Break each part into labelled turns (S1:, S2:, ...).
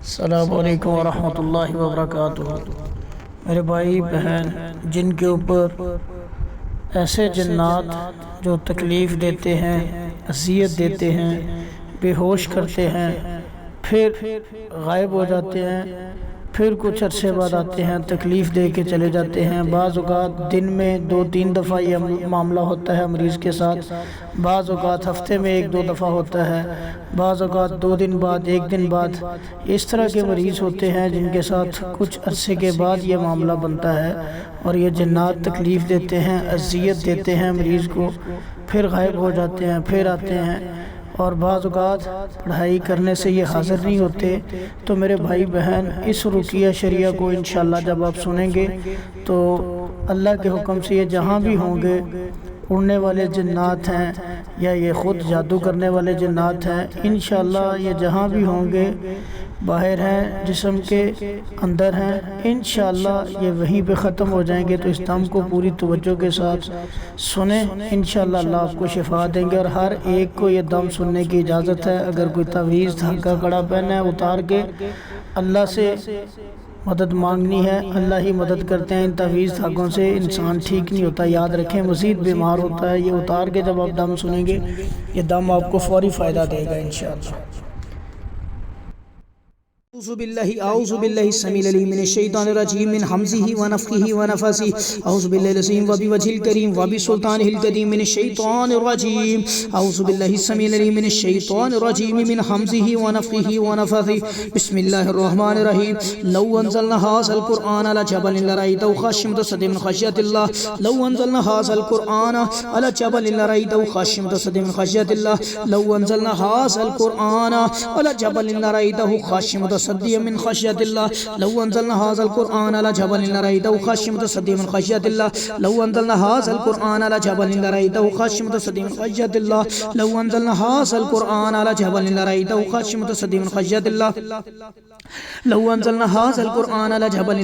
S1: अस्सलामु अलैकुम वरहमतुल्लाहि वबरकातुहू। मेरे भाई बहन, जिनके ऊपर ऐसे जन्नात जो तकलीफ़ देते हैं, अज़ियत देते हैं, बेहोश करते हैं, फिर गायब हो जाते हैं, फिर कुछ अरसे बाद आते हैं, तकलीफ़ दे के चले जाते हैं। बाज़ औक़ात दिन में 2-3 दफ़ा ये मामला होता है मरीज़ के साथ, बाज़ औक़ात हफ़्ते में 1-2 दफ़ा होता है, बाज़ औक़ात 2 दिन बाद, 1 दिन बाद। इस तरह के मरीज़ होते हैं जिनके साथ कुछ अरसे के बाद ये मामला बनता है और ये जन्नात तकलीफ़ देते हैं, अज़ियत देते हैं मरीज़ को, फिर गायब हो जाते हैं, फिर आते हैं। और बाज़ औक़ात पढ़ाई करने से ये हाज़िर नहीं होते। तो मेरे भाई बहन, इस रुक़िया शरिया को इंशाअल्लाह जब आप सुनेंगे तो अल्लाह के हुक्म से ये जहाँ भी होंगे, उड़ने वाले जन्नात हैं या ये ख़ुद जादू करने वाले जन्नात हैं, इंशाअल्लाह ये जहाँ भी होंगे, बाहर हैं, जिस्म के अंदर हैं, इंशाअल्लाह ये वहीं पे ख़त्म हो जाएंगे। तो इस दम को पूरी तवज्जो के साथ सुने, इंशाअल्लाह अल्लाह आपको शिफा देंगे। और हर एक को ये दम सुनने की इजाज़त है। अगर कोई तवीज़ धागा कड़ा पहना है, उतार के अल्लाह से मदद मांगनी है, अल्लाह ही मदद करते हैं। इन तवीज़ धागों से इंसान ठीक नहीं होता, याद रखें, मज़ीद बीमार होता है। ये उतार के जब आप दम सुनेंगे, ये दम आपको फ़ौरी फ़ायदा देगा इंशाअल्लाह।
S2: औज़ुबिल्लाहि समील अलीम मिनश शैतानिर रजीम मिन हमज़िही व नफ़्ख़िही व नफ़सिही औज़ुबिल्लाहिल अज़ीम व बिवजहिल करीम व बिसुल्तानिहिल क़दीम मिनश शैतानिर रजीम औज़ुबिल्लाहि समील अलीम मिनश शैतानिर रजीम मिन हमज़िही व नफ़्ख़िही व नफ़सिही बिस्मिल्लाहिर रहमानिर रहीम। लौ अनज़लना हाज़ल क़ुरआन अला जबलिन लरअयतहु ख़ाशिअम मुतसद्दिअन मिन ख़श्यतिल्लाह। लौ अनज़लना हाज़ल क़ुरआन अला जबलिन लरअयतहु ख़ाशिअम मुतसद्दिअन मिन ख़श्यतिल्लाह। लौ अनज़लना हाज़ल क़ुरआन अला जबलिन लरअयतहु ख़ाशिअम मुतसद्दिअन मिन ख़श्यतिल्लाह। लौ अनज़लना हाज़ल क़ुरआन अला जबलिन लरअयतहु ख़ाशिअम मुतसद्दिअन मिन ख़श्यतिल्लाह। लौ अनज़लना हाज़ल क़ुरआन अला जबलिन लरअयतहु ख़ाशिअम मुतसद्दिअन मिन ख़श्यतिल्लाह। लौ अनज़लना हाज़ल क़ुरआन अला जबलिन लरअयतहु ख़ाशिअम मुतसद्दिअन मिन ख़श्यतिल्लाह। लौ अनज़लना हाज़ल क़ुरआन अला जबलिन लरअयतहु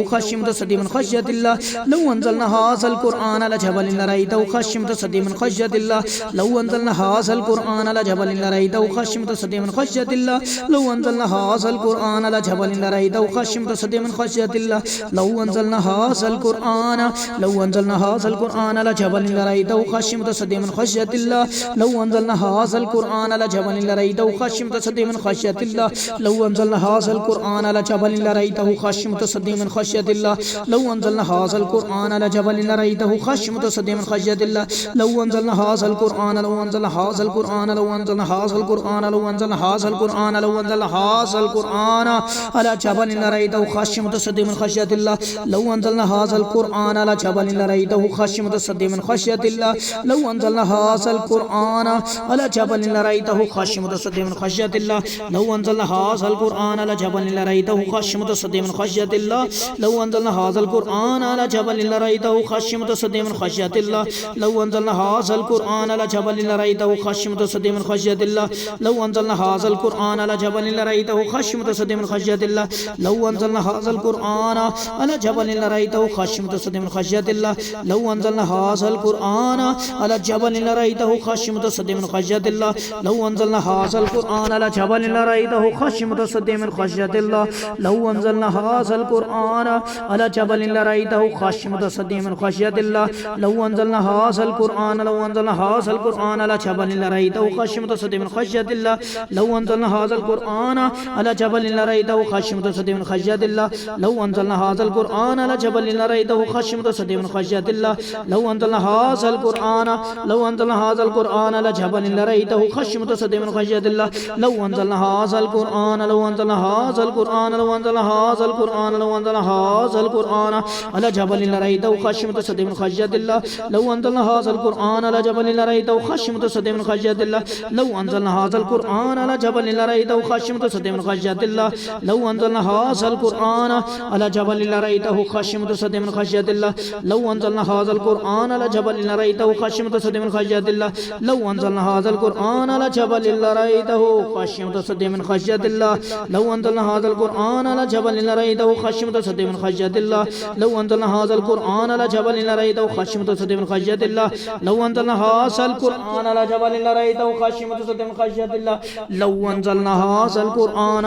S2: ख़ाशिअम मुतसद्दिअन मिन ख़श्यतिल्लाह। लौ अनज़लना हाज़ल क़ुरआन अला जबलिन लरअयतहु ख़ाशिअम मुतसद्दिअन मिन ख़श्यतिल्लाह। लौ अनज़लना हाज़ल क़ुरआन अला जबलिन लरअयतहु ख़ाशिअम मुतसद्दिअन मिन ख़श्यतिल्लाह। लौ अनज़लना हाज़ल क़ुरआन अला जबलिन लरअयतहु ख़ाशिअम मुतसद्दिअन मिन ख़श्यतिल्लाह। लौ अनज़लना हाज़ल क़ुरआन लौ अनज़लना हाज़ल क़ुरआन अला जबलिन लरअयतहु ख़ाशिअम मुतसद्दिअन मिन ख़श्यतिल्लाह। लौ अनज़लना हाज़ल क़ुरआन अला जबलिन लरअयतहु ख़ाशिअम मुतसद्दिअन मिन ख़श्यतिल्लाह। लौ अनज़लना हाज़ल क़ुरआन अला जबलिन लरअयतहु ख़ाशिअम मुतसद्दिअन मिन ख़श्यतिल्लाह। लौ अनज़लना हाज़ल क़ुरआन अला जबलिन लरअयतहु ख़ाशिअम मुतसद्दिअन मिन ख़श्यतिल्लाह। लौ अनज़लना हाज़ल क़ुरआन लौ अनज़लना हाज़ल क़ुरआन लौ अनज़लना हाज़ल क़ुरआन लौ अनज़लना हाज़ल क़ुरआन लौ अनज़लना हाज़ल क़ुरआन अला जबलिन लरअयतहु ख़ाशिअम मुतसद्दिअन मिन ख़श्यतिल्लाह। लौ अनज़लना हाज़ल क़ुरआन अला जबलिन लरअयतहु ख़ाशिअम मुतसद्दिअन मिन ख़श्यतिल्लाह। लौ अनज़लना हाज़ल क़ुरआन अला जबलिन लरअयतहु ख़ाशिअम मुतसद्दिअन मिन ख़श्यतिल्लाह। लौ अनज़लना हाज़ल क़ुरआन अला जबलिन लरअयतहु ख़ाशिअम मुतसद्दिअन मिन ख़श्यतिल्लाह। लौ अनज़लना हाज़ल क़ुरआन अला जबलिन लरअयतहु ख़ाशिअम मुतसद्दिअन मिन ख़श्यतिल्लाह। लौ अनज़लना हाज़ल क़ुरआन अला जबलिन लरअयतहु ख़ाशिअम मुतसद्दिअन मिन ख़श्यतिल्लाह। लौ अनज़लना हाज़ल क़ुरआन अला जबलिन लरअयतहु ख़ाशिअम मुतसद्दिअन मिन ख़श्यतिल्लाह। लौ अनज़लना हाज़ल क़ुरआन अला जबलिन लरअयतहु ख़ाशिअम मुतसद्दिअन मिन ख़श्यतिल्लाह। लौ अनज़लना हाज़ल क़ुरआन अला जबलिन लरअयतहु ख़ाशिअम मुतसद्दिअन मिन ख़श्यतिल्लाह। लौ अनज़लना हाज़ल क़ुरआन अला जबलिन लरअयतहु ख़ाशिअम मुतसद्दिअन मिन ख़श्यतिल्लाह। लौ अनज़लना हाज़ल क़ुरआन अला जबलिन लरअयतहु ख़ाशिअम मुतसद्दिअन मिन ख़श्यतिल्लाह। लौ अनज़लना हाज़ल क़ुरआन लौ अनज़लना हाज़ल क़ुरआन अला जबलिन लरअयतहु ख़ाशिअम मुतसद्दिअन मिन ख़श्यतिल्लाह। लौ अनज़लना हाज़ल क़ुरआन अला जबलिन लरअयतहु ख़ाशिअम मुतसद्दिअन मिन ख़श्यतिल्लाह। लौ अनज़लना हाज़ल क़ुरआन अला जबलिन लरअयतहु ख़ाशिअम मुतसद्दिअन मिन ख़श्यतिल्लाह। लौ अनज़लना हाज़ल क़ुरआन लौ अनज़लना हाज़ल क़ुरआन अला जबलिन लरअयतहु ख़ाशिअम मुतसद्दिअन मिन ख़श्यतिल्लाह। लौ अनज़लना हाज़ल क़ुरआन लौ अनज़लना हाज़ल क़ुरआन लौ अनज़लना हाज़ल क़ुरआन लौ अनज़लना हाज़ल क़ुरआन अला जबलिन लरअयतहु ख़ाशिअम मुतसद्दिअन मिन ख़श्यतिल्लाह। लौ अनज़लना हाज़ल क़ुरआन अला जबलिन लरअयतहु ख़ाशिअम मुतसद्दिअन मिन ख़श्यतिल्लाह। लौ अनज़लना हाज़ल क़ुरआन अला जबलिन लरअयतहु ख़ाशिअम मुतसद्दिअन मिन ख़श्यतिल्लाह। लौ अनज़लना हाज़ल क़ुरआन अला जबलिन लरअयतहु ख़ाशिअम मुतसद्दिअन मिन ख़श्यतिल्लाह। लौ अनज़लना हाज़ल क़ुरआन अला जबलिन लरअयतहु ख़ाशिअम मुतसद्दिअन मिन ख़श्यतिल्लाह। लौ अनज़लना हाज़ल क़ुरआन अला जबलिन लरअयतहु ख़ाशिअम मुतसद्दिअन मिन ख़श्यतिल्लाह। लौ अनज़लना हाज़ल क़ुरआन अला जबलिन लरअयतहु ख़ाशिअम मुतसद्दिअन मिन ख़श्यतिल्लाह। लौ अनज़लना हाज़ल क़ुरआन अला जबलिन लरअयतहु ख़ाशिअम मुतसद्दिअन मिन ख़श्यतिल्लाह। लौ अनज़लना हाज़ल क़ुरआन अला जबलिन लरअयतहु ख़ाशिअम मुतसद्दिअन मिन ख़श्यतिल्लाह। लौ अनज़लना हाज़ल क़ुरआन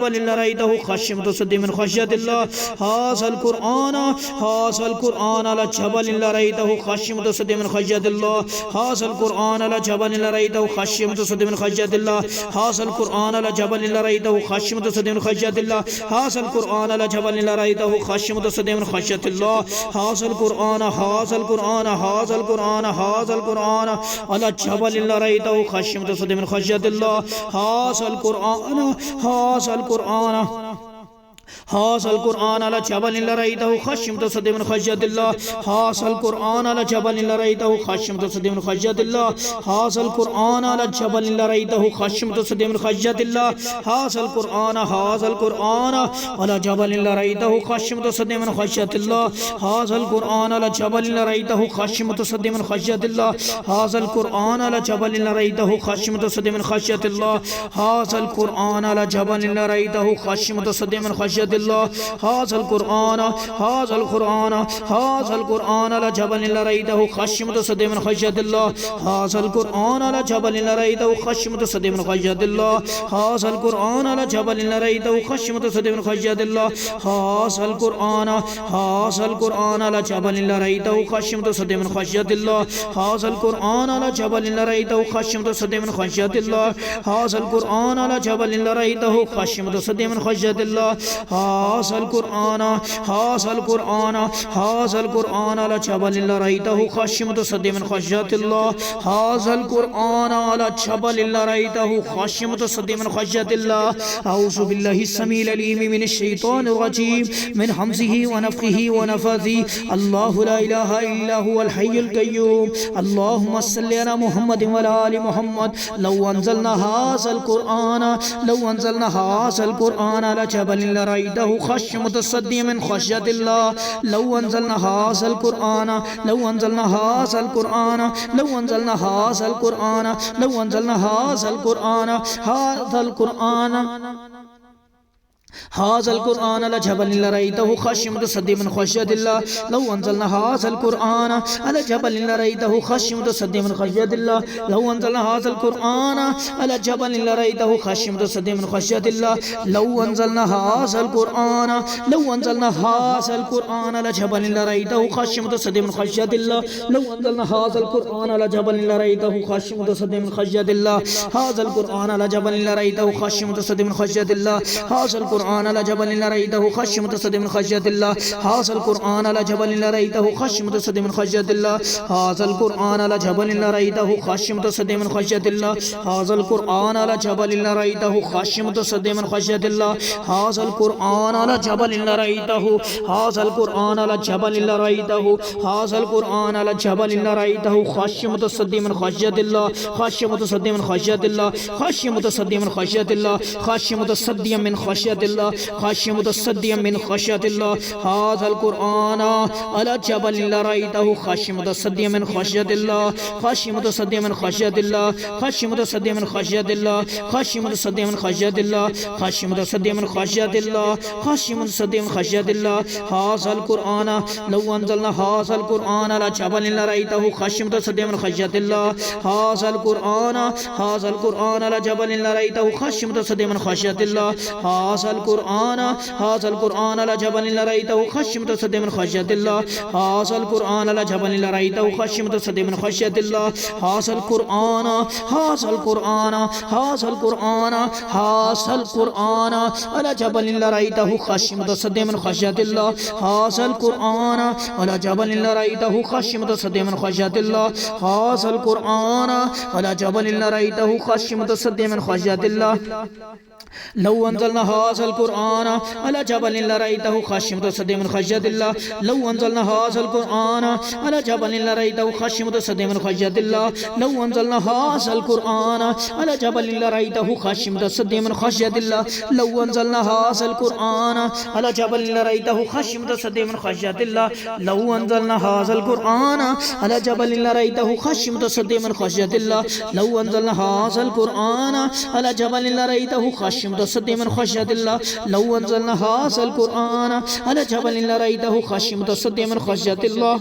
S2: जबल लरैतहु खश्यम मुतसद्दी मिन खश्यतिल्लाह हाज़ल कुरआन अला जबल लरैतहु खश्यम मुतसद्दी मिन खश्यतिल्लाह हाज़ल कुरआन अला जबल लरैतहु खश्यम मुतसद्दी मिन खश्यतिल्लाह हाज़ल कुरआन अला जबल लरैतहु खश्यम मुतसद्दी मिन खश्यतिल्लाह हाज़ल कुरआन अला जबल लरैतहु खश्यम मुतसद्दी मिन खश्यतिल्लाह हाज़ल कुरआन अला जबल लरैतहु खश्यम मुतसद्दी मिन खश्यतिल्लाह हाज़ल कुरआन हाज़ल कुरआन अला जबल लरैतहु खश्यम मुतसद्दी मिन खश्यतिल्लाह हाज़ल कुरआन अला जबल लरैतहु खश्यम मुतसद्दी मिन खश्यतिल्लाह हाज़ल कुरआन अला जबल लरैतहु खश्यम मुतसद्दी मिन खश्यतिल्लाह हाज़ल कुरआन अला जबल लरैतहु खश्यम मुतसद्दी मिन खश्यतिल्लाह हाज़ल कुरआन अला जबल लरैतहु खश्यम मुतसद्दी मिन खश्यतिल्लाह हाज़ल कुरआन अला जबल लरैतहु खश्यम मुतसद्दी मिन खश्यतिल्लाह हाज़ल कुरआन अला जबल लरैतहु खश्यम मुतसद्दी मिन खश्यतिल्लाह हाज़ल कुरआन अला जबल लरैतहु खश्यम मुतसद्दी मिन खश्यतिल्लाह हाज़ल कुरआन अला जबल लरैतहु खश्यम मुतसद्दी मिन खश्यतिल्लाह हाज़ल कुरआन अला जबल लरैतहु खश्यम मुतसद्दी मिन खश्यतिल्लाह हाज़ल कुरआन अला जबल लरैतहु खश्यम मुतसद्दी मिन खश्यतिल्लाह हाज़ल कुरआन अला जबल लरैतहु खश्यम मुतसद्दी मिन खश्यतिल्लाह हाज़ल कुरआन अला जबल लरैतहु खश्यम मुतसद्दी मिन खश्यतिल्लाह हाज़ल कुरआन अला जबल लरैतहु खश्यम मुतसद्दी मिन खश्यतिल्लाह हाज़ल कुरआन अला जबल लरैतहु खश्यम मुतसद्दी मिन खश्यतिल्लाह अऊज़ु बिल्लाहि अस्समीइल अलीम मिनश शैतानिर रजीम मिन हमज़िहि व नफ़्ख़िहि व नफ़्ख़िहि अल्लाहु ला इलाहा इल्ला हुवल हय्युल क़य्यूम अल्लाहुम्मा सल्लि अला मुहम्मद व अला आलि मुहम्मद लौ अंज़लना हाज़ल कुरआन अला जबल लरैतहु खश्यम मुतसद्दी मिन खश्यतिल्लाह लौ अंज़लना हाज़ल कुरआन हाज़ल कुरआन अला जबल लरैतहु खश्यम मुतसद्दी मिन खश्यतिल्लाह लौ अंज़लना हाज़ल कुरआन अला जबल लरैतहु खश्यम मुतसद्दी मिन खश्यतिल्लाह लौ अंज़लना हाज़ल कुरआन अला जबल लरैतहु खश्यम मुतसद्दी मिन खश्यतिल्लाह लौ अंज़लना हाज़ल कुरआन अला जबल लरैतहु खश्यम मुतसद्दी मिन खश्यतिल्लाह लौ अंज़लना हाज़ल कुरआन अला जबल लरैतहु खश्यम मुतसद्दी मिन खश्यतिल्लाह हाज़ल कुरआन अला जबल लरैतहु खश्यम मुतसद्दी मिन खश्यतिल्लाह हाज़ल कुरआन अला जबल लरैतहु खश्यम मुतसद्दी मिन खश्यतिल्लाह हाज़ल कुरआन अला जबल लरैतहु खश्यम मुतसद्दी मिन खश्यतिल्लाह हाज़ल कुरआन अला जबल लरैतहु खश्यम मुतसद्दी मिन खश्यतिल्लाह हाज़ल कुरआन अला जबल लरैतहु खश्यम मुतसद्दी मिन खश्यतिल्लाह हाज़ल कुरआन अला जबल लरैतहु हाज़ल कुरआन अला जबल लरैतहु हाज़ल कुरआन अला जबल लरैतहु खश्यम मुतसद्दी मिन खश्यतिल्लाह खश्यम मुतसद्दी मिन खश्यतिल्लाह खश्यम मुतसद्दी मिन खश्यतिल्लाह खश्यम मुतसद्दी मिन खश्यतिल्लाह खश्यम मुतसद्दी मिन खश्यतिल्लाह हाज़ल कुरआन अला जबल लरैतहु खश्यम मुतसद्दी मिन खश्यतिल्लाह खश्यम मुतसद्दी मिन खश्यतिल्लाह खश्यम मुतसद्दी मिन खश्यतिल्लाह खश्यम मुतसद्दी मिन खश्यतिल्लाह खश्यम मुतसद्दी मिन खश्यतिल्लाह खश्यम मुतसद्दी मिन खश्यतिल्लाह हाज़ल कुरआन लौ अंज़लना हाज़ल कुरआन अला जबल लरैतहु खश्यम मुतसद्दी मिन खश्यतिल्लाह हाज़ल कुरआन अला जबल लरैतहु खश्यम मुतसद्दी मिन खश्यतिल्लाह हाज़ल कुरआन अला जबल लरैतहु खश्यम मुतसद्दी मिन खश्यतिल्लाह हाज़ल कुरआन अला जबल लरैतहु खश्यम मुतसद्दी मिन खश्यतिल्लाह हाज़ल कुरआन अला जबल लरैतहु खश्यम मुतसद्दी मिन खश्यतिल्लाह हाज़ल कुरआन अला जबल लरैतहु खश्यम मुतसद्दी मिन खश्यतिल्लाह हाज़ल कुरआन अला जबल लरैतहु खश्यम मुतसद्दी मिन खश्यतिल्लाह लौ अंज़लना हाज़ल कुरआन अला जबल लरैतहु खश्यम मुतसद्दी मिन खश्यतिल्लाह लौ अंज़लना हाज़ल कुरआन अला जबल लरैतहु खश्यम मुतसद्दी मिन खश्यतिल्लाह लौ अंज़लना हाज़ल कुरआन अला जबल लरैतहु खश्यम मुतसद्दी मिन खश्यतिल्लाह लौ अंज़लना हाज़ल कुरआन अला जबल लरैतहु खश्यम मुतसद्दी मिन खश्यतिल्लाह लौ अंज़लना हाज़ल कुरआन अला जबल लरैतहु खश्यम मुतसद्दी मिन खश्यतिल्लाह लौ अंज़लना हाज़ल कुरआन अला जबल लरैतहु खश्यम خشية متصدع من خشية الله لو أنزلنا هذا القرآن على جبل لرأيته خاشعا متصدعا من خشية الله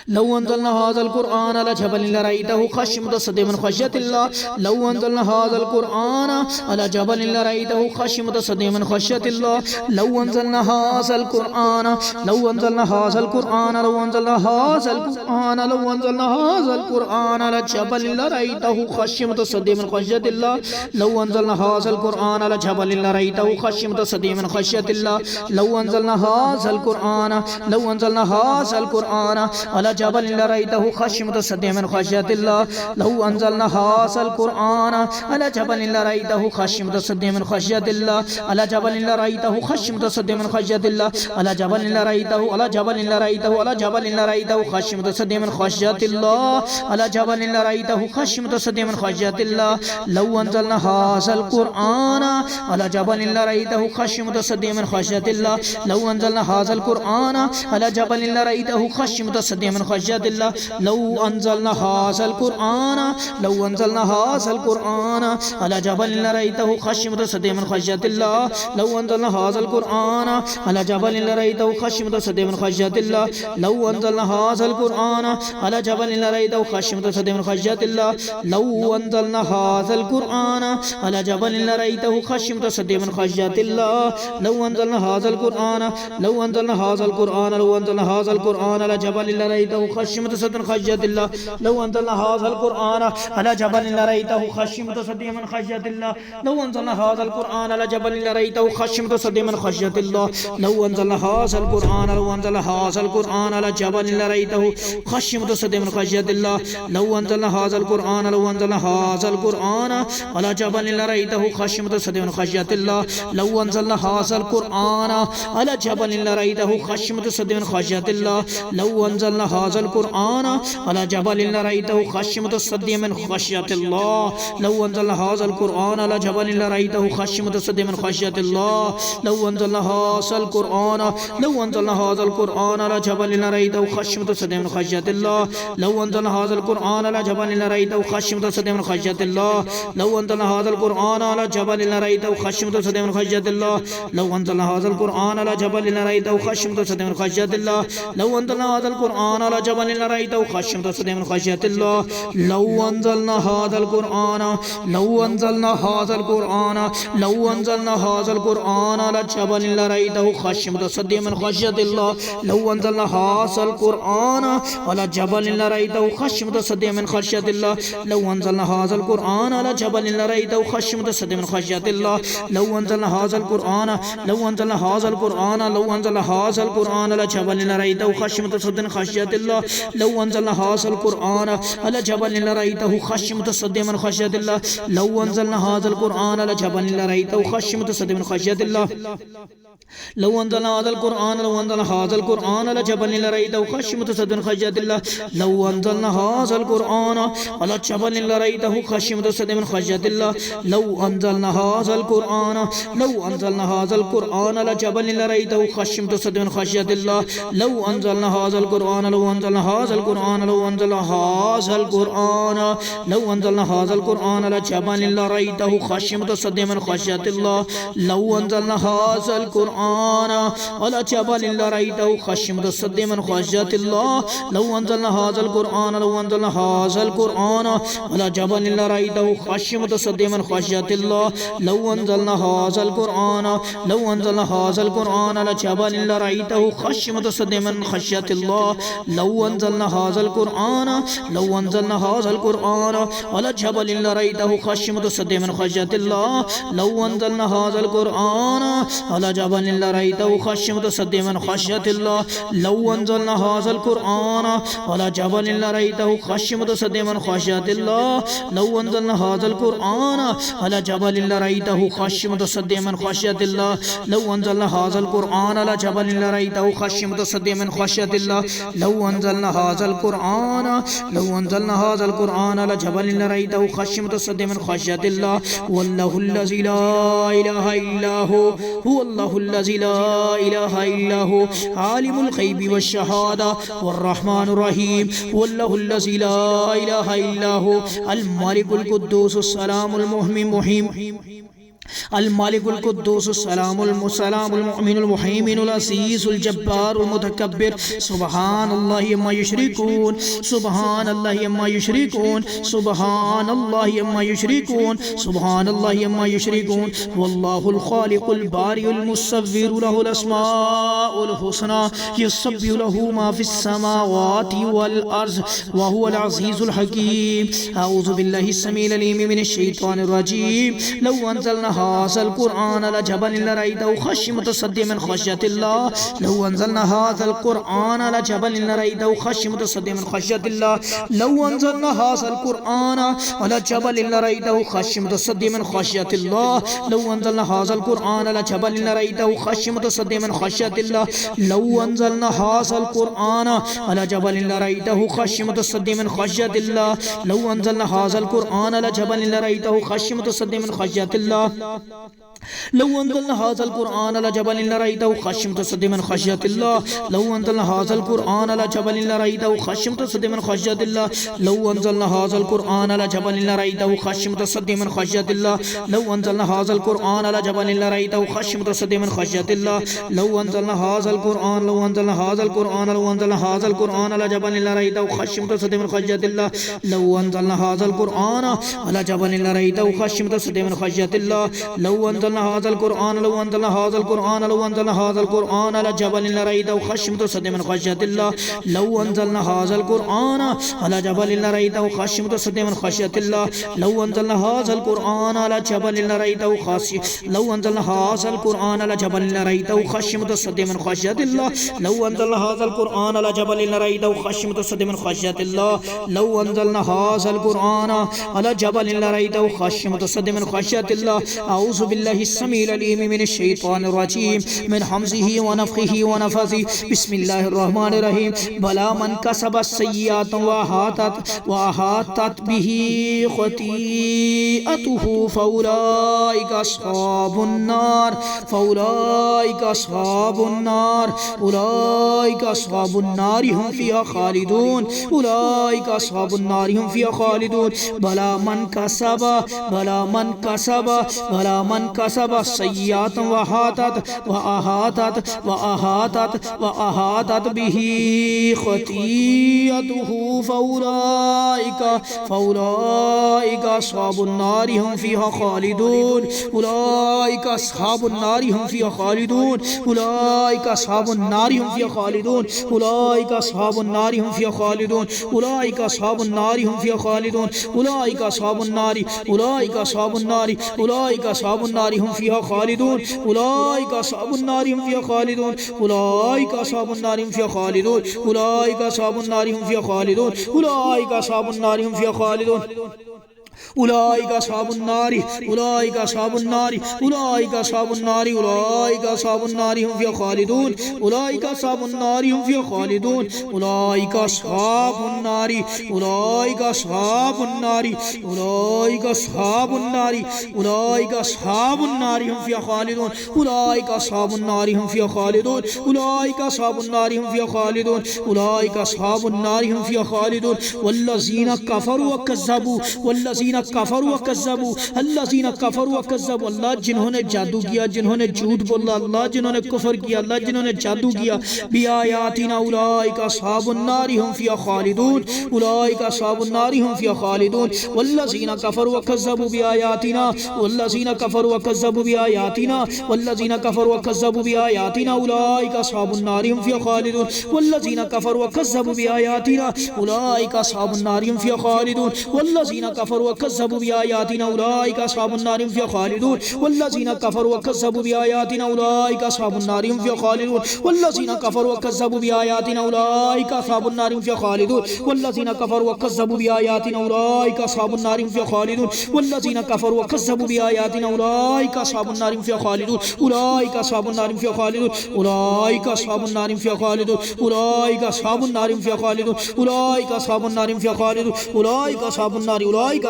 S2: لو أنزلنا هذا القرآن على جبل لرأيته خاشعا متصدعا من خشية الله لو أنزلنا هذا القرآن على جبل لرأيته خاشعا متصدعا من خشية الله لو أنزلنا هذا القرآن لو أنزلنا هذا القرآن لو أنزلنا هذا القرآن لو أنزلنا هذا القرآن على جبل لرأيته خاشعا متصدعا من خشية الله لو أنزلنا هذا القرآن على جبل لرأيته خاشعا متصدعا من خشية الله لو أنزلنا هذا القرآن لو أنزلنا هذا القرآن على جبل لرأيته خاشعا متصدعا من خشية الله لو أنزلنا هذا القرآن على جبل لرأيته خاشعا متصدعا من خشية الله على جبل لرأيته خاشعا متصدعا من خشية الله على جبل لرأيته على جبل لرأيته على جبل لرأيته خاشعا متصدعا من خشية الله على جبل لرأيته خاشعا متصدعا من خشية الله لو أنزلنا هذا القرآن على جبل لرأيته خاشعا متصدعا من خشية الله لو أنزلنا هذا القرآن على جبل لرأيته خاشعا متصدعا من خشية الله لو أنزلنا هذا القرآن لو أنزلنا هذا القرآن على جبل لرأيته خاشعا متصدعا من خشية الله لو أنزلنا هذا القرآن على جبل لرأيته خاشعا متصدعا من خشية الله لو أنزلنا هذا القرآن على جبل لرأيته خاشعا متصدعا من خشية الله لو أنزلنا هذا القرآن على جبل لرأيته خاشعا متصدعا من خشية الله لو أنزلنا هذا القرآن لو أنزلنا هذا القرآن لو أنزلنا هذا القرآن على جبل لرأيته خاشعا متصدعا من خشية الله لو أنزلنا هذا القرآن على جبل لرأيته خاشعا متصدعا من خشية الله لو أنزلنا هذا القرآن على جبل لرأيته خاشعا متصدعا من خشية الله لو أنزلنا هذا القرآن لو أنزلنا هذا القرآن على جبل لرأيته خاشعا متصدعا من خشية الله لو أنزلنا هذا القرآن لو أنزلنا هذا القرآن على جبل لرأيته خاشعا متصدعا من خشية الله لو أنزلنا هذا القرآن على جبل لرأيته خاشعا متصدعا من خشية الله لو أنزلنا هذا القرآن على جبل لرأيته خاشعا متصدعا من خشية الله لو أنزلنا هذا القرآن على جبل لرأيته خاشعا متصدعا من خشية الله لو أنزلنا هذا القرآن لو أنزلنا هذا القرآن على جبل لرأيته خاشعا متصدعا من خشية الله لو أنزلنا هذا القرآن على جبل لرأيته خاشعا متصدعا من خشية الله لو أنزلنا هذا القرآن على جبل لرأيته خاشعا متصدعا من خشية الله لو أنزلنا هذا القرآن على جبل لرأيته خاشعا متصدعا من خشية الله لو أنزلنا هذا القرآن على جبل لرأيته خاشعا متصدعا من خشية الله لو أنزلنا هذا القرآن لو أنزلنا هذا القرآن لو أنزلنا هذا القرآن على جبل لرأيته خاشعا متصدعا من خشية الله لو أنزلنا هذا القرآن على جبل لرأيته خاشعا متصدعا من خشية الله لو أنزلنا هذا القرآن على جبل لرأيته خاشعا متصدعا من خشية الله لو أنزلنا هذا القرآن لو أنزلنا هذا القرآن لو أنزلنا هذا القرآن على جبل لرأيته خاشعا متصدعا من خشية الله لو أنزلنا هذا القرآن على جبل لرأيته خاشعا متصدعا من خشية الله لو أنزلنا هذا القرآن على جبل لرأيته خاشعا متصدعا من خشية الله لو أنزلنا هذا القرآن لو أنزلنا هذا القرآن على جبل لرأيته خاشعا متصدعا من خشية الله لو أنزلنا هذا القرآن على جبل لرأيته خاشعا متصدعا من خشية الله لو أنزلنا هذا القرآن لو أنزلنا هذا القرآن على جبل لرأيته خاشعا متصدعا من خشية الله لو أنزلنا هذا القرآن لو أنزلنا هذا القرآن لو أنزلنا هذا القرآن لو أنزلنا هذا القرآن على جبل لرأيته خاشعا متصدعا من خشية الله لو أنزلنا هذا القرآن على جبل لرأيته خاشعا متصدعا من خشية الله لو أنزلنا هذا القرآن لو أنزلنا هذا القرآن على جبل لرأيته خاشعا متصدعا من خشية الله لو أنزلنا هذا القرآن لو أنزلنا هذا القرآن على جبل لرأيته خاشعا متصدعا من خشية الله لو أنزلنا هذا القرآن لو أنزلنا هذا القرآن على جبل لرأيته خاشعا متصدعا من خشية الله لو أنزلنا هذا القرآن على جبل لرأيته خاشعا متصدعا من خشية الله لو أنزلنا هذا القرآن على جبل لرأيته خاشعا متصدعا من خشية الله لو أنزلنا هذا القرآن على جبل لرأيته خاشعا متصدعا من خشية الله لو أنزلنا هذا القرآن على جبل لرأيته خاشعا متصدعا من خشية الله لو أنزلنا هذا القرآن لو أنزلنا هذا القرآن على جبل لرأيته خاشعا متصدعا من خشية الله والله الذي لا إله إلا هو هو الله الذي لا إله إلا هو عالم الغيب والشهادة والرحمن الرحيم والله الذي لا إله إلا هو الملك القدوس السلام المؤمن المحيم अल मालिकुल कुद्दूस सलामुल मुसलामुल मुमिनुल मुहैमिनुल अज़ीज़ुल जब्बारुल मुतकब्बिर सुब्हानल्लाहि अम्मा युशरिकून सुब्हानल्लाहि अम्मा युशरिकून सुब्हानल्लाहि अम्मा युशरिकून सुब्हानल्लाहि अम्मा युशरिकून वल्लाहुल खालिकुल बारिउल मुसव्विरु लहुल अस्माउल हुस्ना युसब्बिहु लहु मा फिस समावाति वल अर्ज़ व हुवल अज़ीज़ुल हकीम। अऊज़ु बिल्लाहि समील अलीम मिनश शैतानिर रजीम। लौ अंज़लना हाज़ल कुरआन अला जबलिन लरअयतहु ख़श्यअन मुतसद्दिअन मिन ख़श्यतिल्लाह। लौ अंज़लना हाज़ल कुरआन अला जबलिन लरअयतहु ख़श्यअन मुतसद्दिअन मिन ख़श्यतिल्लाह। लौ अंज़लना हाज़ल कुरआन अला जबलिन लरअयतहु ख़श्यअन मुतसद्दिअन मिन ख़श्यतिल्लाह। लौ अंज़लना हाज़ल कुरआन अला जबलिन लरअयतहु ख़श्यअन मुतसद्दिअन मिन ख़श्यतिल्लाह। लौ अंज़लना हाज़ल कुरआन अला जबलिन लरअयतहु ख़श्यअन मुतसद्दिअन मिन ख़श्यतिल्लाह। लौ अंज़लना हाज़ल कुरआन अला जबलिन लरअयतहु ख़श्यअन मुतसद्दिअन मिन ख़श्यतिल्लाह। लौ अंज़लना हाज़ल कुरआन अला जबलिन लरअयतहु ख़श्यअन मुतसद्दिअन मिन ख़श्यतिल्लाह। लौ अंज़लना हाज़ल कुरआन अला जबलिन लरअयतहु ख़श्यअन मुतसद्दिअन मिन ख़श्यतिल्लाह। लौ अंज़लना हाज़ल कुरआन अला जबलिन लरअयतहु ख़श्यअन मुतसद्दिअन मिन ख़श्यतिल्लाह। लौ अंज़लना हाज़ल कुरआन अला जबलिन लरअयतहु ख़श्यअन मुतसद्दिअन मिन ख़श्यतिल्लाह। लौ अंज़लना हाज़ल कुरआन लौ अंज़लना हाज़ल कुरआन लौ अंज़लना हाज़ल कुरआन अला जबलिन लरअयतहु ख़श्यअन मुतसद्दिअन मिन ख़श्यतिल्लाह। लौ अंज़लना हाज़ल कुरआन अला जबलिन लरअयतहु ख़श्यअन मुतसद्दिअन मिन ख़श्यतिल्लाह। लौ अंज़लना हाज़ल कुरआन लौ अंज़लना हाज़ल कुरआन लौ अंज़लना हाज़ल कुरआन अला जबलिन लरअयतहु ख़श्यअन मुतसद्दिअन मिन ख़श्यतिल्लाह। लौ अंज़लना हाज़ल कुरआन अला जबलिन लरअयतहु ख़श्यअन मुतसद्दिअन मिन ख़श्यतिल्लाह। लौ अंज़लना हाज़ल कुरआन अला जबलिन लरअयतहु लौ अंज़लना हाज़ल कुरआन अला जबलिन लरअयतहु ख़श्यअन मुतसद्दिअन मिन ख़श्यतिल्लाह। लौ अंज़लना हाज़ल कुरआन अला जबलिन लरअयतहु ख़श्यअन मुतसद्दिअन मिन ख़श्यतिल्लाह। लौ अंज़लना हाज़ल कुरआन अला जबलिन लरअयतहु ख़श्यअन मुतसद्दिअन मिन ख़श्यतिल्लाह। अऊज़ु बिल्लाहि समील अलीम मिनश शैतानिर रजीम मिन हमज़िही व नफ़ख़िही व नफ़सिही बिस्मिल्लाहिर रहमानिर रहीम। भला मन कसब सय्यअतन व अहातत बिही ख़तीअतुहु फ़उलाइका अस्हाबुन नार फ़उलाइका अस्हाबुन नार उलाइका अस्हाबुन नार हुम फ़ीहा ख़ालिदून उलाइका अस्हाबुन नार हुम फ़ीहा ख़ालिदून। भला मन कसब सय्यअतन व अहातत बिही ख़तीअतुहु फ़उलाइका अस्हाबुन नार हुम फ़ीहा ख़ालिदून उलाइका अस्हाबुन नार हुम फ़ीहा ख़ालिदून उलाइका अस्हाबुन नार हुम फ़ीहा ख़ालिदून उलाइका अस्हाबुन नार हुम फ़ीहा ख़ालिदून उलाइका अस्हाबुन नार हुम फ़ीहा ख़ालिदून उलाइका अस्हाबुन नार उलाइका अस्हाबुन नार उलाइका अस्हाबुन नार हुम फ़ीहा ख़ालिदून उलाइका अस्हाबुन नार हुम फ़ीहा ख़ालिदून उलाइका अस्हाबुन नार हुम फ़ीहा ख़ालिदून उलाइका अस्हाबुन नार हुम फ़ीहा ख़ालिदून उलाइका अस्हाबुन नार हुम फ़ीहा ख़ालिदून उलाइका अस्हाबुन नार उलाइका अस्हाबुन नार उलाइका अस्हाबुन नार उलाइका अस्हाबुन नार हुम फ़ीहा ख़ालिदून उलाइका अस्हाबुन नार हुम फ़ीहा ख़ालिदून उलाइका अस्हाबुन नार उलाइका अस्हाबुन नार उलाइका अस्हाबुन नार उलाइका अस्हाबुन नार हुम फ़ीहा ख़ालिदून उलाइका अस्हाबुन नार हुम फ़ीहा ख़ालिदून उलाइका अस्हाबुन नार हुम फ़ीहा ख़ालिदून उलाइका अस्हाबुन नार हुम फ़ीहा ख़ालिदून। वल्लज़ीना कफ़रू व कज़्ज़बू वल्लज़ीना कफ़रू व कज़्ज़बू अल्लज़ीना कफ़रू व कज़्ज़बू। अल्लाह जिन्होंने जादू किया जिन्होंने झूठ बोला अल्लाह जिन्होंने कुफ़र किया अल्लाह जिन्होंने जादू किया बिआयातिना उलाइका अस्हाबुन नार हुम फ़ीहा ख़ालिदून उलाइका अस्हाबुन नार हुम फ़ीहा ख़ालिदून। वल्लज़ीना कफ़रू व कज़्ज़बू बिआयातिना वल्लज़ीना कफ़रू व कज़्ज़बू बिआयातिना वल्लज़ीना कफ़रू व कज़्ज़बू बिआयातिना उलाइका अस्हाबुन नार हुम फ़ीहा ख़ालिदून वल्लज़ीना कफ़रू व कज़्ज़बू बिआयातिना उलाइका अस्हाबुन नार हुम फ़ीहा ख़ालिदून वल्लज़ीना कफ़रू व कज़्ज़बू बिआयातिना उलाइका अस्हाबुन नार हुम फ़ीहा ख़ालिदून वल्लज़ीना कफ़रू व कज़्ज़बू बिआयातिना उलाइका अस्हाबुन नार हुम फ़ीहा ख़ालिदून वल्लज़ीना कफ़रू व कज़्ज़बू बिआयातिना उलाइका अस्हाबुन नार हुम फ़ीहा ख़ालिदून वल्लज़ीना कफ़रू व कज़्ज़बू बिआयातिना उलाइका अस्हाबुन नार हुम फ़ीहा ख़ालिदून वल्लज़ीना कफ़रू व कज़्ज़बू बिआयातिना उलाइका अस्हाबुन नार हुम फ़ीहा ख़ालिदून उलाइका अस्हाबुन नार हुम फ़ीहा ख़ालिदून उलाइका अस्हाबुन नार हुम फ़ीहा ख़ालिदून उलाइका अस्हाबुन नार हुम फ़ीहा ख़ालिदून उलाइका अस्हाबुन नार हुम फ़ीहा ख़ालिदून उलाइका अस्हाबुन नार उलाइका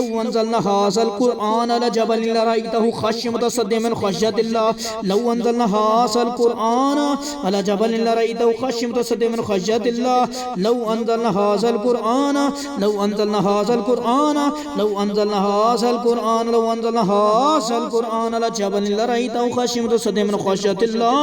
S2: लौ अंज़लना हाज़ल कुरआन अला जबल लरअयतहु ख़ाशिअम मुतसद्दिअम मिन ख़श्यतिल्लाह लौ अंज़लना हाज़ल कुरआन अला जबल लरअयतहु ख़ाशिअम मुतसद्दिअम मिन ख़श्यतिल्लाह लौ अंज़लना हाज़ल कुरआन लौ अंज़लना हाज़ल कुरआन लौ अंज़लना हाज़ल कुरआन लौ अंज़लना हाज़ल कुरआन अला जबल लरअयतहु ख़ाशिअम मुतसद्दिअम मिन ख़श्यतिल्लाह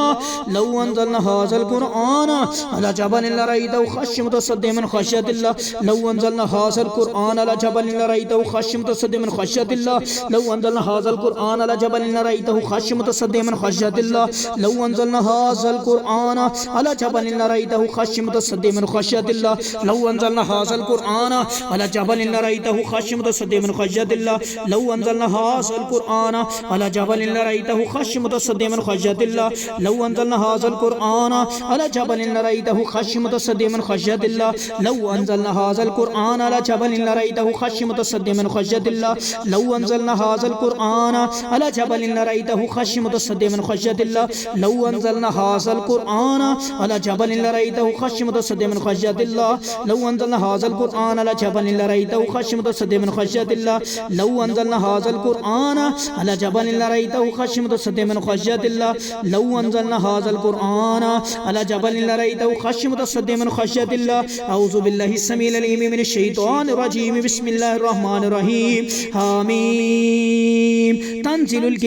S2: लौ अंज़लना हाज़ल कुरआन अला जबल लरअयतहु ख़ाशिअम मुतसद्दिअम मिन ख़श्यतिल्लाह लौ अंज़लना हाज़ल कुरआन अला जबल लरअयतहु ख़ाशिअम मुतसद्दिअम मिन ख़श्यतिल्लाह लौ अंज़लना हाज़ल कुरआन अला जबल लरअयतहु ख़ाशिअम मुतसद्दिअम मिन ख़श्यतिल्लाह लौ अंज़लना हाज़ल कुरआन अला जबल लरअयतहु ख़ाशिअम मुतसद्दिअम मिन ख़श्यतिल्लाह लौ अंज़लना हाज़ल कुरआन अला जबल लरअयतहु ख़ाशिअम मुतसद्दिअम मिन ख़श्यतिल्लाह लौ अंज़लना हाज़ल कुरआन अला जबल लरअयतहु ख़ाशिअम मुतसद्दिअम मिन ख़श्यतिल्लाह लौ अंज़लना हाज़ल कुरआन अला जबल लरअयतहु ख़ाशिअम मुतसद्दिअम मिन ख़श्यतिल्लाह लौ अंज़लना हाज़ल कुरआन अला जबल लरअयतहु ख़ाशिअम मुतसद्दिअम मिन ख़श्यतिल्लाह लौ अंज़लना हाज़ल कुरआन अला जबल लरअयतहु ख़ाशिअम मुतसद्दिअम मिन ख़श्यतिल्लाह लौ अंज़लना हाज़ल कुरआन अला जबल लरअयतहु ख़ाशिअम मुतसद्दिअम मिन ख़श्यतिल्लाह लौ अंज़लना हाज़ल कुरआन अला जबल लरअयतहु ख़ाशिअम मुतसद्दिअम मिन ख़श्यतिल्लाह लौ अंज़लना हाज़ल कुरआन अला जबल लरअयतहु ख़ाशिअम मुतसद्दिअम मिन ख़श्यतिल्लाह लौ अंज़लना हाज़ल कुरआन अला जबल लरअयतहु ख़ाशिअम मुतसद्दिअम मिन ख़श्यतिल्लाह अऊज़ु बिल्लाहि अस्समीइल अलीम मिनश शैतानिर रजीम बिस्मिल्लाहिर रहमानिर रहीम हामीम तंज़ीलुल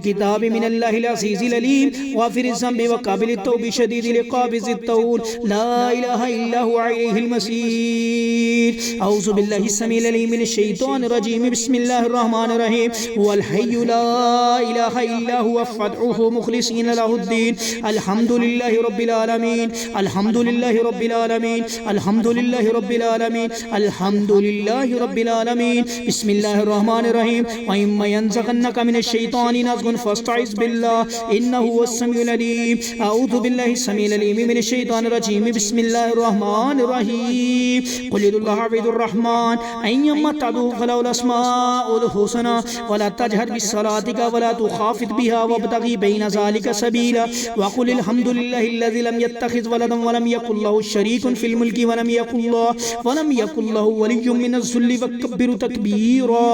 S2: किताब मिनल्लाहिल अज़ीज़िल अलीम गाफ़िरिज़ ज़ंबि व क़ाबिलित तौबि शदीदिल इक़ाबिज़ित तौल ला इलाहा इल्ला हुवा अलैहिल मसीर अऊज़ु बिल्लाहि अस्समीइल अलीम मिनश शैतानिर रजीम बिस्मिल्लाहिर रहमानिर रहीम हुवल हय्यु ला इलाहा इल्ला हुवा फ़दऊहु मुख़लिसीन लहुद्दीन अल्हम्दुलिल्लाहि रब्बिल आलमीन अल्हम्दुलिल्लाहि रब्बिल आलमीन अल्हम्दुलिल्लाहि रब्बिल आलमीन अल्हम्दुलिल्लाहि रब्बिल आलमीन बिस्मिल्लाहिर रहमानिर रहीम व इम्मा यंज़गन्नका मिनश शैतानि नज़गुन फ़स्तइज़ बिल्लाह इन्नहु हुवस समीउल अलीम अऊज़ु बिल्लाहि समीउल अलीम मिनश शैतानिर रजीम बिस्मिल्लाहिर रहमानिर रहीम क़ुल युदुल्लाहु अब्दुर रहमान अय्यम्मा तदउ फलहुल अस्माउल हुस्ना वला तजहर बिस्सलातिका वला तुख़ाफ़ित बिहा वब्तग़ी बैना ज़ालिका सबीला वक़ुल अल्हम्दुलिल्लाहिल्लज़ी लम यत्तख़िज़ वलदन वलम यकुल लहु शरीकुन फिल मुल्कि वलम यकुल लहु वलिय्युम मिनज़-ज़ुल्लि वकब्बिरहु तकबीरा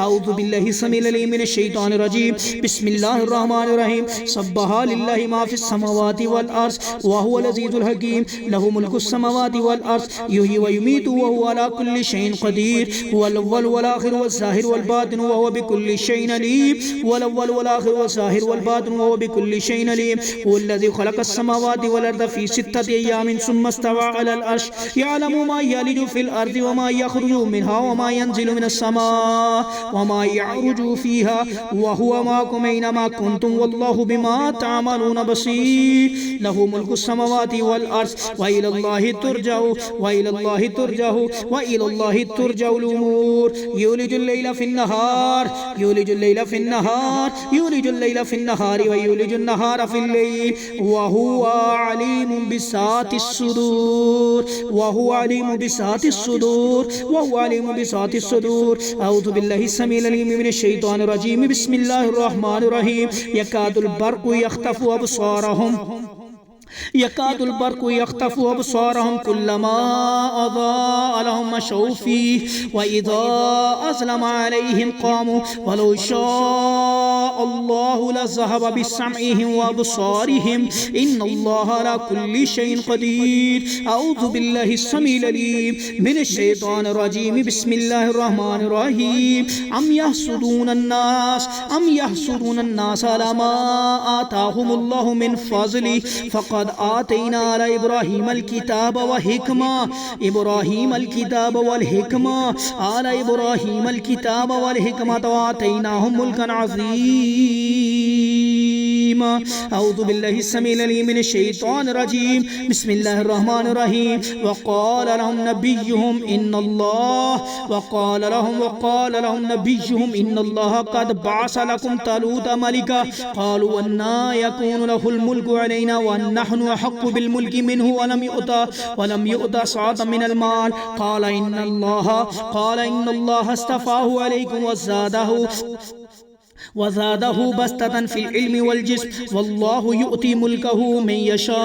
S2: अऊज़ु बिल्लाहि समीइल अलीम मिनश शैतानिर रजीम बिस्मिल्लाहिर रहमानिर रहीम सब्बह लिल्लाहि मा फ़िस समावाति वल अर्ज़ व हुवल अज़ीज़ुल हकीम लहु मुल्कुस समावाति वल अर्ज़ युहयी व युमीतु व हुवा अला कुल्लि शैइन क़दीर हुवल अव्वल वल आखिर वज़ ज़ाहिर वल बातिन व हुवा बिकुल्लि शैइन अलीम हुवल अव्वल वल आखिर वज़ ज़ाहिर वल बातिन व हुवा बिकुल्लि शैइन अलीम हुवल्लज़ी ख़लक़स समावाति वल अर्ज़ फ़ी सित्तति अय्यामिन सुम्मा इस्तवा अलल अर्श यअलमु मा यलिजु फ़िल अर्ज़ि व मा यख़रुजु मिन्हा व मा यंज़िलु मिनस समा व मा यअरुजु फ़ीहा व हुवा माअकुम ऐनमा कुंतुम वल्लाहु बिमा तअमलून बसीर लहु मुल्कुस समावाति वल अर्ज़ व इलल्लाहि तुरजउ तुरजउल उमूर युलिजुल लैला फिन्नहार व युलिजुन नहारा फिल लैल व हुवा अलीमुम बिज़ातिस सुदूर अऊज़ु बिल्लाहि समीइल अलीम मिनश शैतानिर रजीम बिस्मिल्लाहिर रहमानिर रहीम यकादुल बर्क़ु यख़्तफ़ु अबसारहुम कुल्लमा अज़ाअ लहुम मशौ फ़ीह व इज़ा अज़लमा अलैहिम क़ामू वलौ शाअल्लाहु लज़हब बिसमइहिम व अबसारिहिम इन्नल्लाहा अला कुल्लि शैइन क़दीर अऊज़ु बिल्लाहि समीइल अलीम मिनश शैतानिर रजीम बिस्मिल्लाहिर रहमानिर रहीम अम यहसुदून अन्नास अला मा आताहुमुल्लाहु मिन फ़ज़लिहि फ़क़द आतैना अला इब्राहीम अल किताब व हिकमा व आतैनाहुम मुल्कन अज़ीमा अऊज़ु बिल्लाहि समीइल अलीम मिनश शैतानिर रजीम बिस्मिल्लाहिर रहमानिर रहीम वक़ाल लहुम नबिय्युहुम इन्नल्लाह क़द बअस लकुम तालूत मलिका क़ालू अन्ना यकूनु लहुल मुल्कु अलैना व नहनु अहक्कु बिल मुल्कि मिन्हु वलम युअता सअतम मिनल माल क़ाल इन्नल्लाह अस्तफ़ाहु अलैकुम वज़ादहु बस्ततन फिल इल्मि वल जिस्म वल्लाहु युअती मुल्कहु मन यशा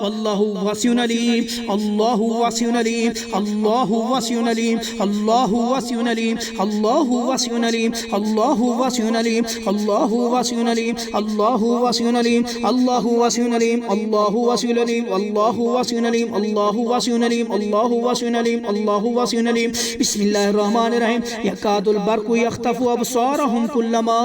S2: वल्लाहु वासिउन अलीम अल्लाहु वासिउन अलीम अल्लाहु वासिउन अलीम अल्लाहु वासिउन अलीम अल्लाहु वासिउन अलीम अल्लाहु वासिउन अलीम अल्लाहु वासिउन अलीम अल्लाहु वासिउन अलीम अल्लाहु वासिउन अलीम अल्लाहु वासिउन अलीम अल्लाहु वासिउन अलीम अल्लाहु वासिउन अलीम अल्लाहु वासिउन अलीम अल्लाहु वासिउन अलीम बिस्मिल्लाहिर रहमानिर रहीम यकादुल बरकु यख्तफु अबसारहुम कुल्लमा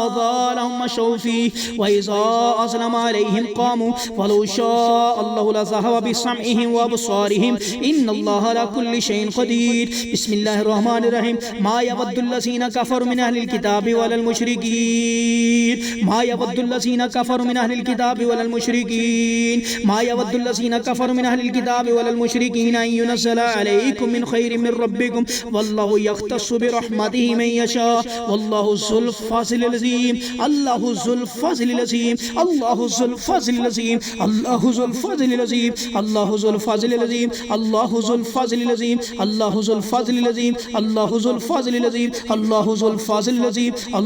S2: अज़ा लहुम मशौ फीह व इज़ा अज़लमा अलैहिम क़ामू वलौ शाअ अल्लाहु लज़हब बिसमइहिम व अबसारिहिम इन्नल्लाह अला कुल्लि शैइन क़दीर बिस्मिल्लाहिर रहमानिर रहीम मा यवद्दुल लज़ीना कफ़रू मिन अहलिल किताबि वलल मुशरिकीन मा यवद्दुल लज़ीना कफ़रू मिन अहलिल किताबि वलल मुशरिकीन मा यवद्दुल लज़ीना कफ़रू मिन अहलिल किताबि वलल मुशरिकीन अन युनज़्ज़ला अलैकुम मिन खैरिम मिन रब्बिकुम वल्लाहु यख्तस्सु बिरहमतिहि मन यशा वल्लाहु ज़ुल फ़ज़लिल अज़ीम अल्लाहु ज़ुल फ़ज़लिल अज़ीम अल्लाहु ज़ुल फ़ज़लिल अज़ीम अल्लाहु ज़ुल फ़ज़लिल अज़ीम अल्लाहु ज़ुल फ़ज़लिल अज़ीम अल्लाहु ज़ुल फ़ज़लिल अज़ीम अल्लाहु ज़ुल फ़ज़लिल अज़ीम अल्लाहु ज़ुल फ़ज़लिल अज़ीम अल्लाहु ज़ुल फ़ज़लिल अज़ीम अल्लाहु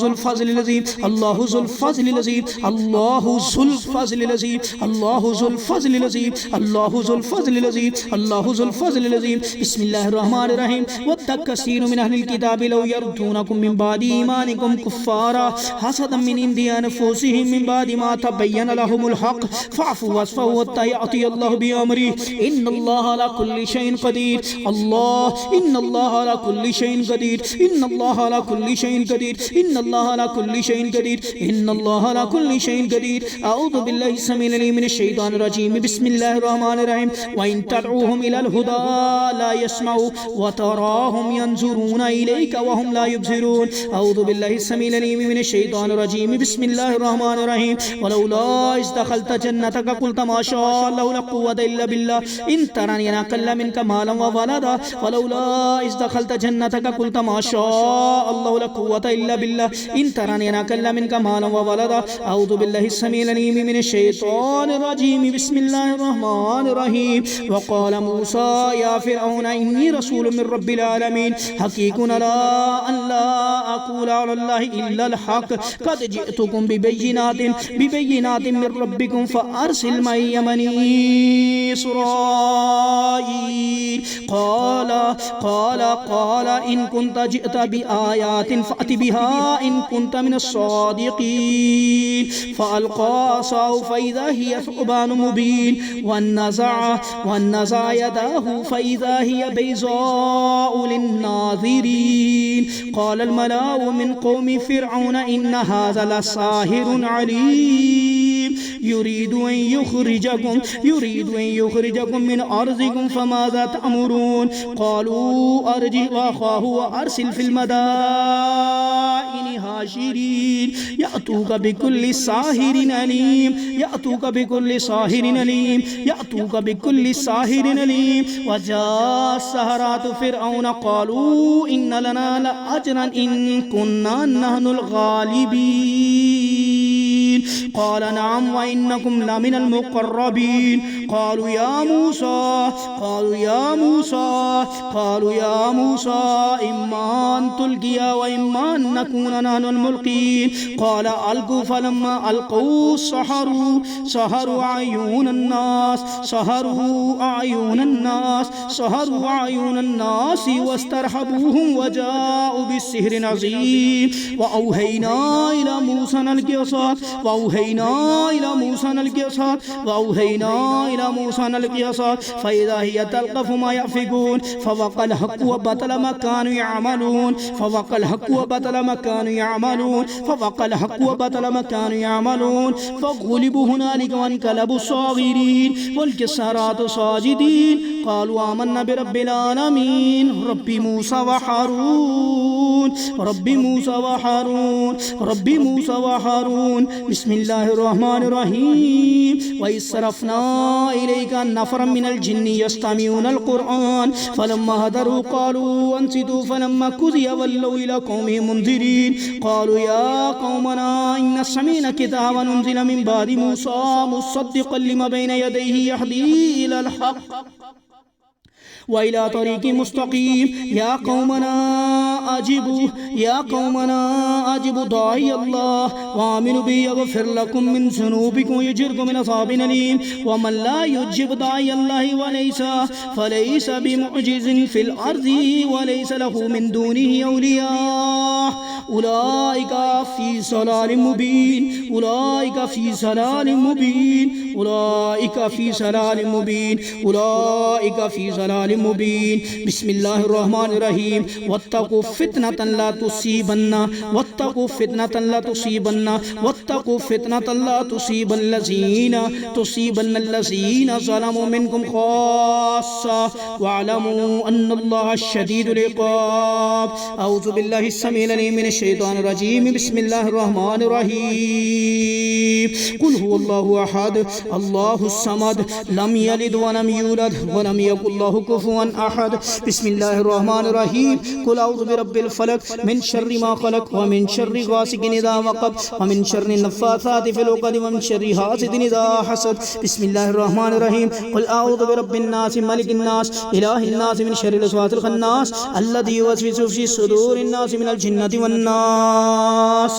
S2: ज़ुल फ़ज़लिल अज़ीम अल्लाहु ज़ुल फ़ज़लिल अज़ीम अल्लाहु ज़ुल फ़ज़लिल अज़ीम अल्लाहु ज़ुल फ़ज़लिल अज़ीम अल्लाहु ज़ुल फ़ज़लिल अज़ीम अल्लाहु ज़ुल फ़ज़लिल अज़ीम बिस्मिल्लाहिर रहमानिर रहीम वद्द कसीरुन मिन अहलिल किताबि लौ यर्दूनकुम मिन बादि ईमानिकुम कुफ़्फ़ारा हसदन मिन इंदि अनफुसिहिम मिन बादि मा तबय्यन लहुमुल हक़ फ़अफ़ू वस्फ़हू हत्ता यअती अल्लाहु बिअम्रिही इन्नल्लाह अला कुल्लि शैइन क़दीर अल्लाह इन्नल्लाह अला कुल्लि शैइन क़दीर इन्नल्लाह अला कुल्लि शैइन क़दीर इन्नल्लाह अला कुल्लि शैइन क़दीर इन्नल्लाह अला कुल्लि शैइन क़दीर अऊज़ु बिल्लाहि समीउल अलीम मिनश शैतानिर रजीम बिस्मिल्लाहिर रहमानिर रहीम व इन तदऊहुम इलल हुदा ला यस्मऊ व तराहुम यंजुरून इलैका व हुम ला युबसिरून अऊज़ु बिल्लाहि समीउल अलीम मिनश शैतानिर रजीम बिस्मिल्लाहिर रहमानिर रहीम वलौला इज़ दखलत जन्नतक क़ुल्त मा शा अल्लाहु ला कुव्वता इल्ला बिल्लाह इन तरानी अक़ल्ल मिनका मालन व वलदा वलौला इज़ दखलत जन्नतक क़ुल्त मा शा अल्लाहु ला कुव्वता इल्ला बिल्लाह इन तरानी अक़ल्ल मिनका मालन व वलदा अऊज़ु बिल्लाहि समीउल अलीम मिनश शैतानिर रजीम बिस्मिल्लाहिर रहमानिर रहीम वक़ाल मूसा या फ़िरऔन इन्नी रसूलुम मिर रब्बिल आलमीन हक़ीक़ुन अला अन ला अक़ूल अला अल्लाहि इल्ला अल हक़ क़द जिअतुकुम बिबय्यिनातिन मिर रब्बिकुम फ़अरसिल मइय बनी इस्राईल क़ाल इन कुन्त जिअत बिआयातिन फ़अति बिहा इन कुन्त मिनस सादिक़ीन फ़अल्क़ा असाहु फ़इज़ा हिय सुबान मुबीन वन्नज़अ यदाहु फ़इज़ा हिय बैज़ाउ लिन्नाज़िरीन क़ाल अल मलाउ मिन क़ौमि फ़िरऔन इन्न हाज़ा लसाहिरुन अलीम युरीदु अन युख़रिजकुम मिन अर्ज़िकुम फ़माज़ा तअमुरून क़ालू अर्जिअ अख़ाहु व अरसिल फ़िल मदाइनि हाशिरीन यअतूक बिकुल्लि साहिरिन अलीम यअतूक बिकुल्लि साहिरिन अलीम यअतूक बिकुल्लि साहिरिन अलीम वजाअ सहरातु फ़िरऔन क़ालू इन्न लना लअजरन इन कुन्ना नहनुल गालिबीन क़ाल नअम व इन्नकुम लमिनल मुक़र्रबीन क़ालू या मूसा इम्मा अन तुल्क़िया व इम्मा अन नकून नहनुल मुल्क़ीन क़ाल अल्क़ू फ़लम्मा अल्क़ू सहरु अयूनन नास वस्तरहबूहुम वजाअू बिस्सिहरिन अज़ीम व औहैना इला मूसा फ़इज़ा हिय तल्क़फ़ु मा यअफ़िकून फ़वक़अल हक़्क़ु व बतल मा कानू यअमलून फ़ग़ुलिबू हुनालिक वन्क़लबू साग़िरीन वल्किस्सारातु साजिदीन क़ालू आमन्ना बिरब्बिल आलमीन रब्बि मूसा व हारून बिस्मिल्लाहिर रहमानिर रहीम व इस्सरफ़ना इलैका नफ़रम मिनल जिन्नि यस्तमिऊनल क़ुरआन फ़लम्मा हदरू क़ालू अंसितू फ़लम्मा क़ुज़िया वल्लौ इला क़ौमिहिम मुन्ज़िरीन क़ालू या क़ौमना इन्ना समीअना किताबन उन्ज़िला मिन बादि मूसा मुस्सद्दिक़न लिमा बैना यदैहि यहदी इलल हक़्क़ व इला तरीक़ि मुस्तक़ीम। या कौमना अजिबु दाई अल्लाह व आमिनु बि यग़फ़िर लकुम मिन ज़ुनूबिकुम यजिरकुम मिन अज़ाबिन अलीम। व मन ला युजिब दाई अल्लाह फलैसा बिमुअजिज़िन फिल अर्ज़ि व लैसा लहू मिन दूनिही औलिया उलाइका फ़ी ज़लालिम मुबीन। उलाइका फ़ी ज़लालिम मुबीन। उलाइका फ़ी ज़लालिम मुबीन। उलाइका फ़ी ज़लालिम मुबीन। बिस्मिल्लाहिर रहमानिर रहीम। वत्तक़ू फ़ितनतन ला तुसीबन्ना वत्तक़ू फ़ितनतन ला तुसीबन्ना वत्तक़ू फ़ितनतन ला तुसीबन्नल्लज़ीना ज़लमू मिनकुम ख़ास्सा वअलमू अन्नल्लाह शदीदुल इक़ाब। अऊज़ु बिल्लाहि स्समीइल अलीम मिनश शैतानिर रजीम। बिस्मिल्लाहिर रहमानिर रहीम। कुल हुवल्लाहु अहद अल्लाहुस समद लम यलिद व लम यूलद व लम यकुल लहू कुफुवन अहद। बिस्मिल्लाहिर रहमानिर रहीम। कुल अऊज़ु बिरब्बिल फलक मिन शर्रि मा खलक व मिन शर्रि गासिकिन इज़ा वक़ब व मिन शर्रि नफ़्फ़ासाति फ़िल उक़द व मिन शर्रि हासिदिन इज़ा हसद। बिस्मिल्लाहिर रहमानिर रहीम। कुल अऊज़ु बिरब्बिन नास मलिकिन नास इलाहिन नास मिन शर्रिल वसवासिल ख़न्नास अल्लज़ी युवस्विसु फ़ी सुदूरिन नास मिनल जिन्नति वन नास।